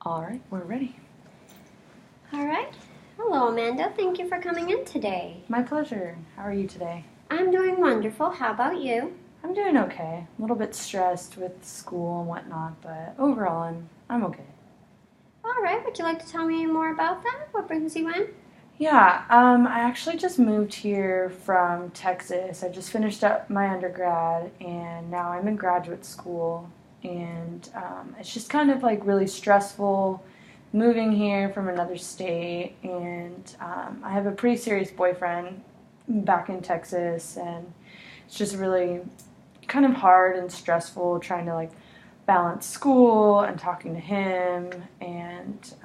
All right, we're ready. All right. Hello, Amanda. Thank you for coming in today. My pleasure. How are you today? I'm doing wonderful. How about you? I'm doing okay. A little bit stressed with school and whatnot, but overall I'm okay. All right. Would you like to tell me more about that? What brings you in? Yeah, I actually just moved here from Texas. I just finished up my undergrad and now I'm in graduate school. And it's just kind of like really stressful moving here from another state. And I have a pretty serious boyfriend back in Texas, and it's just really kind of hard and stressful trying to like balance school and talking to him. And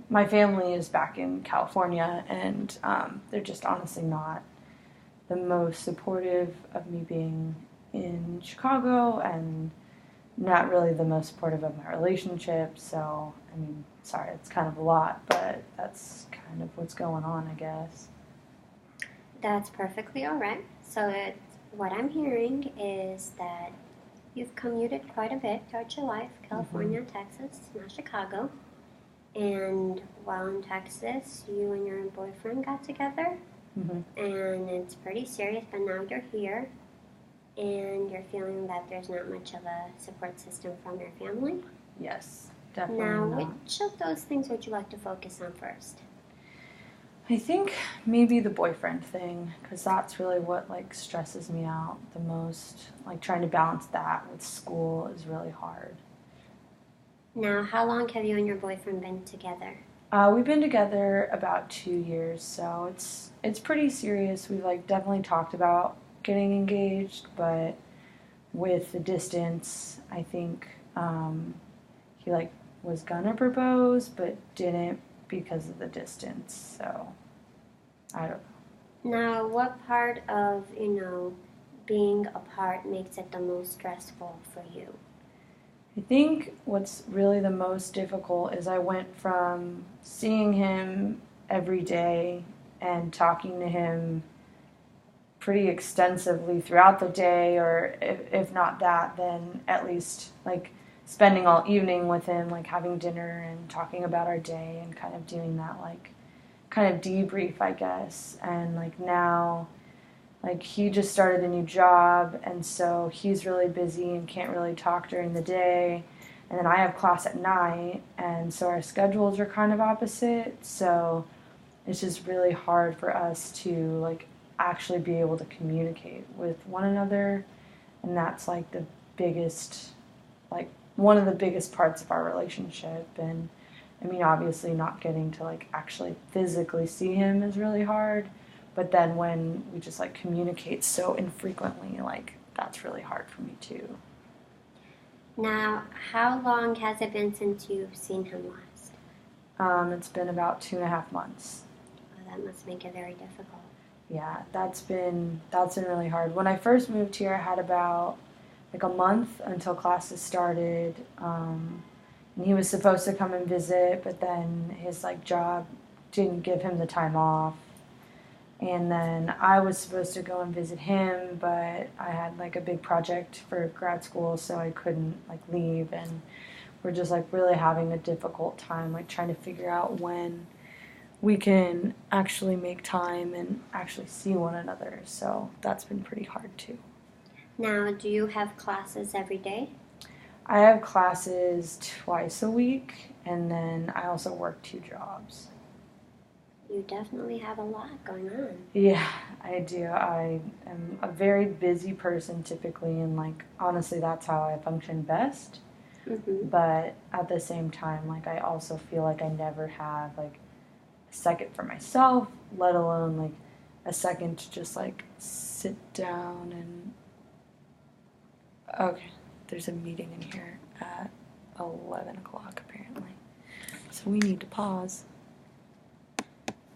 my family is back in California, and they're just honestly not the most supportive of me being in Chicago, and not really the most supportive of my relationship. So, I mean, sorry, it's kind of a lot, but that's kind of what's going on, I guess. That's perfectly all right. What I'm hearing is that you've commuted quite a bit throughout your life, California, Texas, now Chicago. And while in Texas, you and your boyfriend got together, and it's pretty serious, but now you're here. And you're feeling that there's not much of a support system from your family? Yes, definitely Now, not. which of those things would you like to focus on first? I think maybe the boyfriend thing, because that's really what like stresses me out the most. Like trying to balance that with school is really hard. Now, how long have you and your boyfriend been together? We've been together about 2 years, so it's pretty serious. We've like definitely talked about getting engaged, but with the distance, I think he like was gonna propose, but didn't because of the distance. So I don't know. Now, what part of, being apart makes it the most stressful for you? I think what's really the most difficult is I went from seeing him every day and talking to him pretty extensively throughout the day, or if not that, then at least like spending all evening with him, like having dinner and talking about our day and kind of doing that like kind of debrief, I guess. And like now, like he just started a new job, and so he's really busy and can't really talk during the day. And then I have class at night, and so our schedules are kind of opposite. So it's just really hard for us to like actually be able to communicate with one another, and that's like the biggest, like one of the biggest parts of our relationship. And I mean, obviously not getting to like actually physically see him is really hard, but then when we just like communicate so infrequently, like that's really hard for me too. Now, how long has it been since you've seen him last? It's been about 2.5 months. Oh, that must make it very difficult. Yeah, that's been really hard. When I first moved here, I had about like a month until classes started, and he was supposed to come and visit, but then his like job didn't give him the time off. And then I was supposed to go and visit him, but I had like a big project for grad school, so I couldn't like leave. And we're just like really having a difficult time, like trying to figure out when we can actually make time and actually see one another. So that's been pretty hard too. Now, do you have classes every day? I have classes twice a week, and then I also work 2 jobs. You definitely have a lot going on. Yeah, I do. I am a very busy person typically, and like honestly, that's how I function best. But at the same time, like I also feel like I never have like a second for myself, let alone like a second to just like sit down and okay, there's a meeting in here at 11 o'clock apparently, so we need to pause.